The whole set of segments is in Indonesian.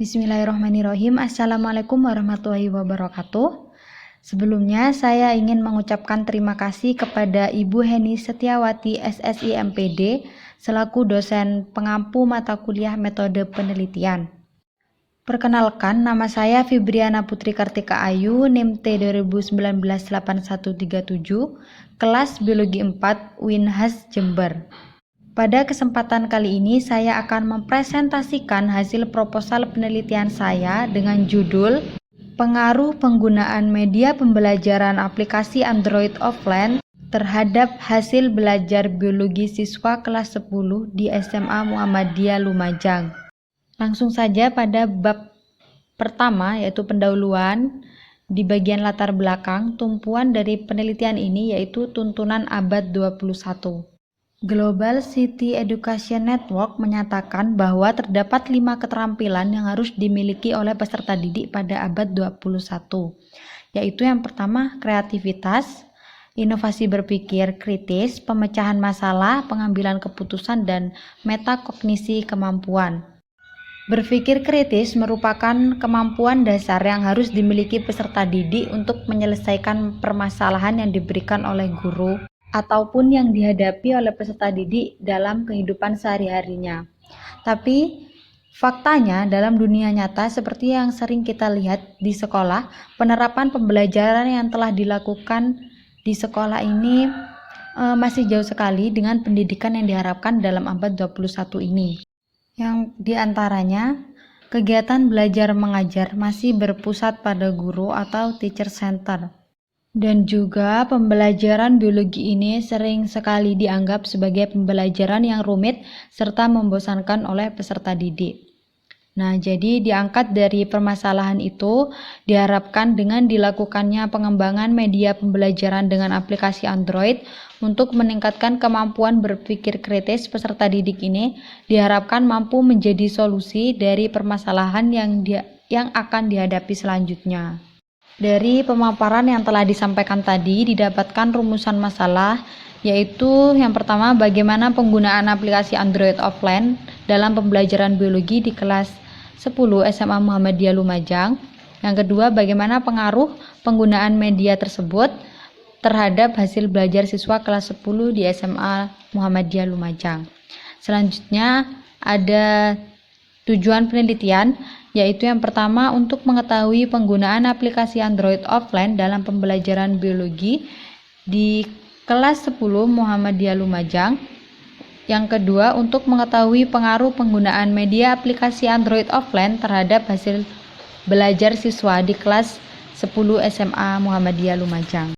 Bismillahirrahmanirrahim. Assalamualaikum warahmatullahi wabarakatuh. Sebelumnya saya ingin mengucapkan terima kasih kepada Ibu Heni Setiawati SSI MPD selaku dosen pengampu mata kuliah metode penelitian. Perkenalkan, nama saya Fibriana Putri Kartika Ayu, NIM T 2019-8137, kelas Biologi 4 Winhas Jember. Pada kesempatan kali ini saya akan mempresentasikan hasil proposal penelitian saya dengan judul Pengaruh penggunaan media pembelajaran aplikasi Android offline terhadap hasil belajar biologi siswa kelas 10 di SMA Muhammadiyah Lumajang. Langsung saja pada bab pertama, yaitu pendahuluan. Di bagian latar belakang, tumpuan dari penelitian ini yaitu tuntunan abad 21. Global City Education Network menyatakan bahwa terdapat 5 keterampilan yang harus dimiliki oleh peserta didik pada abad 21, yaitu yang pertama kreativitas, inovasi berpikir kritis, pemecahan masalah, pengambilan keputusan, dan metakognisi kemampuan. Berpikir kritis merupakan kemampuan dasar yang harus dimiliki peserta didik untuk menyelesaikan permasalahan yang diberikan oleh guru ataupun yang dihadapi oleh peserta didik dalam kehidupan sehari-harinya. Tapi faktanya dalam dunia nyata seperti yang sering kita lihat di sekolah, penerapan pembelajaran yang telah dilakukan di sekolah ini masih jauh sekali dengan pendidikan yang diharapkan dalam abad 21 ini. Yang diantaranya, kegiatan belajar mengajar masih berpusat pada guru atau teacher center. Dan juga pembelajaran biologi ini sering sekali dianggap sebagai pembelajaran yang rumit serta membosankan oleh peserta didik. Nah, jadi diangkat dari permasalahan itu, diharapkan dengan dilakukannya pengembangan media pembelajaran dengan aplikasi Android untuk meningkatkan kemampuan berpikir kritis peserta didik ini, diharapkan mampu menjadi solusi dari permasalahan yang akan dihadapi selanjutnya. Dari pemaparan yang telah disampaikan tadi didapatkan rumusan masalah, yaitu yang pertama bagaimana penggunaan aplikasi Android offline dalam pembelajaran biologi di kelas 10 SMA Muhammadiyah Lumajang. Yang kedua, bagaimana pengaruh penggunaan media tersebut terhadap hasil belajar siswa kelas 10 di SMA Muhammadiyah Lumajang. Selanjutnya ada tujuan penelitian, yaitu yang pertama untuk mengetahui penggunaan aplikasi Android offline dalam pembelajaran biologi di kelas 10 Muhammadiyah Lumajang. Yang kedua, untuk mengetahui pengaruh penggunaan media aplikasi Android offline terhadap hasil belajar siswa di kelas 10 SMA Muhammadiyah Lumajang.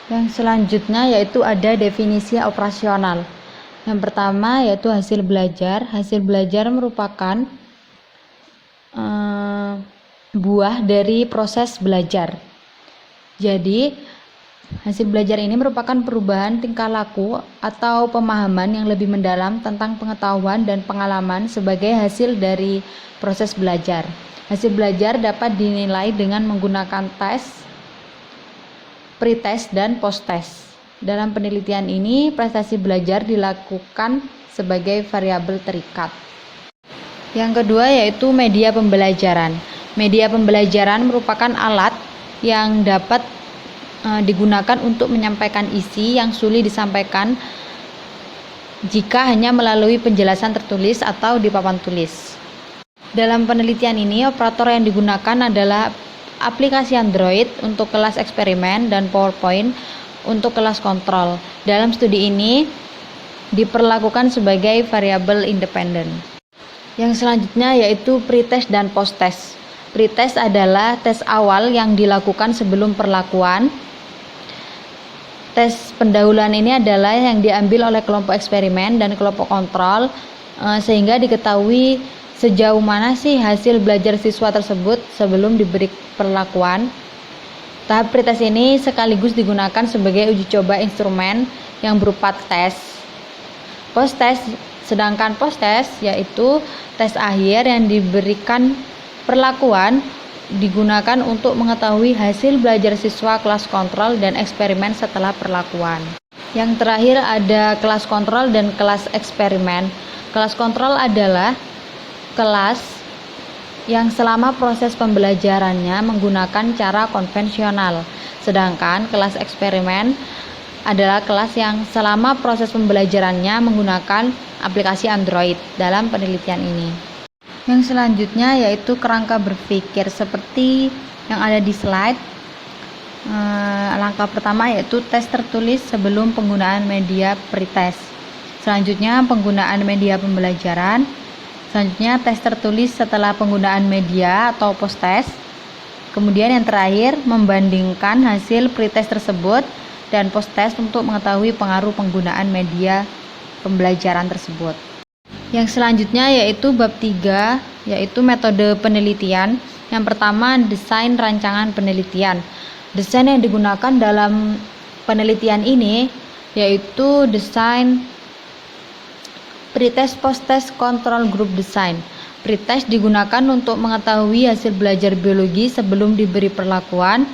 Yang selanjutnya yaitu ada definisi operasional. Yang pertama yaitu hasil belajar. Hasil belajar merupakan buah dari proses belajar. Jadi, hasil belajar ini merupakan perubahan tingkah laku atau pemahaman yang lebih mendalam tentang pengetahuan dan pengalaman sebagai hasil dari proses belajar. Hasil belajar dapat dinilai dengan menggunakan tes, pretest, dan posttest. Dalam penelitian ini, prestasi belajar dilakukan sebagai variabel terikat. Yang kedua yaitu media pembelajaran. Media pembelajaran merupakan alat yang dapat digunakan untuk menyampaikan isi yang sulit disampaikan jika hanya melalui penjelasan tertulis atau di papan tulis. Dalam penelitian ini, operator yang digunakan adalah aplikasi Android untuk kelas eksperimen dan PowerPoint untuk kelas kontrol. Dalam studi ini diperlakukan sebagai variabel independen. Yang selanjutnya yaitu pretest dan posttest. Pretest adalah tes awal yang dilakukan sebelum perlakuan. Tes pendahuluan ini adalah yang diambil oleh kelompok eksperimen dan kelompok kontrol sehingga diketahui sejauh mana sih hasil belajar siswa tersebut sebelum diberi perlakuan. Tahap pretest ini sekaligus digunakan sebagai uji coba instrumen yang berupa tes. Sedangkan posttest yaitu tes akhir yang diberikan perlakuan digunakan untuk mengetahui hasil belajar siswa kelas kontrol dan eksperimen setelah perlakuan. Yang terakhir ada kelas kontrol dan kelas eksperimen. Kelas kontrol adalah kelas yang selama proses pembelajarannya menggunakan cara konvensional. Sedangkan kelas eksperimen adalah kelas yang selama proses pembelajarannya menggunakan aplikasi Android dalam penelitian ini. Yang selanjutnya yaitu kerangka berpikir seperti yang ada di slide. Langkah pertama yaitu tes tertulis sebelum penggunaan media pretest. Selanjutnya penggunaan media pembelajaran. Selanjutnya tes tertulis setelah penggunaan media atau post-test. Kemudian yang terakhir membandingkan hasil pretest tersebut dan post-test untuk mengetahui pengaruh penggunaan media pembelajaran tersebut. Yang selanjutnya yaitu bab 3, yaitu metode penelitian. Yang pertama, desain rancangan penelitian. Desain yang digunakan dalam penelitian ini yaitu desain pretest, post-test, control group design. Pretest digunakan untuk mengetahui hasil belajar biologi sebelum diberi perlakuan.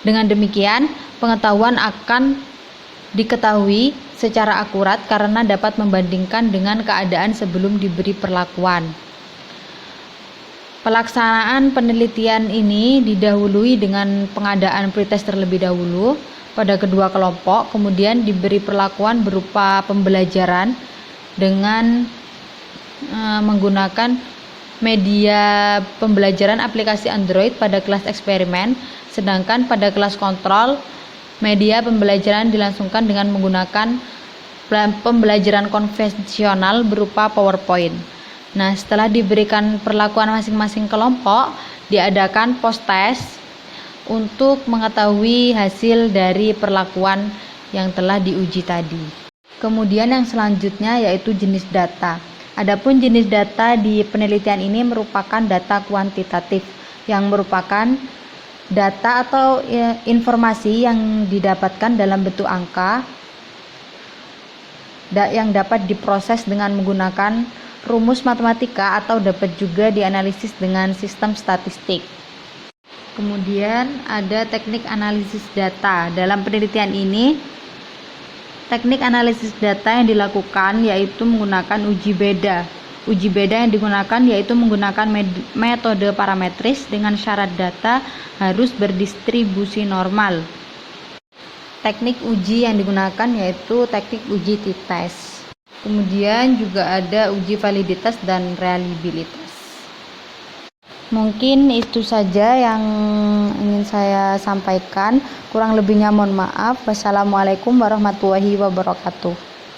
Dengan demikian, pengetahuan akan diketahui secara akurat karena dapat membandingkan dengan keadaan sebelum diberi perlakuan. Pelaksanaan penelitian ini didahului dengan pengadaan pretest terlebih dahulu pada kedua kelompok, kemudian diberi perlakuan berupa pembelajaran dengan menggunakan media pembelajaran aplikasi Android pada kelas eksperimen, sedangkan pada kelas kontrol media pembelajaran dilangsungkan dengan menggunakan pembelajaran konvensional berupa PowerPoint. Nah, setelah diberikan perlakuan masing-masing kelompok, diadakan post-test untuk mengetahui hasil dari perlakuan yang telah diuji tadi. Kemudian yang selanjutnya yaitu jenis data. Adapun jenis data di penelitian ini merupakan data kuantitatif yang merupakan data atau informasi yang didapatkan dalam bentuk angka yang dapat diproses dengan menggunakan rumus matematika atau dapat juga dianalisis dengan sistem statistik. Kemudian ada teknik analisis data. Dalam penelitian ini, teknik analisis data yang dilakukan yaitu menggunakan uji beda. Uji beda yang digunakan yaitu menggunakan metode parametris dengan syarat data harus berdistribusi normal. Teknik uji yang digunakan yaitu teknik uji t-test. Kemudian juga ada uji validitas dan reliabilitas. Mungkin itu saja yang ingin saya sampaikan. Kurang lebihnya mohon maaf. Wassalamualaikum warahmatullahi wabarakatuh.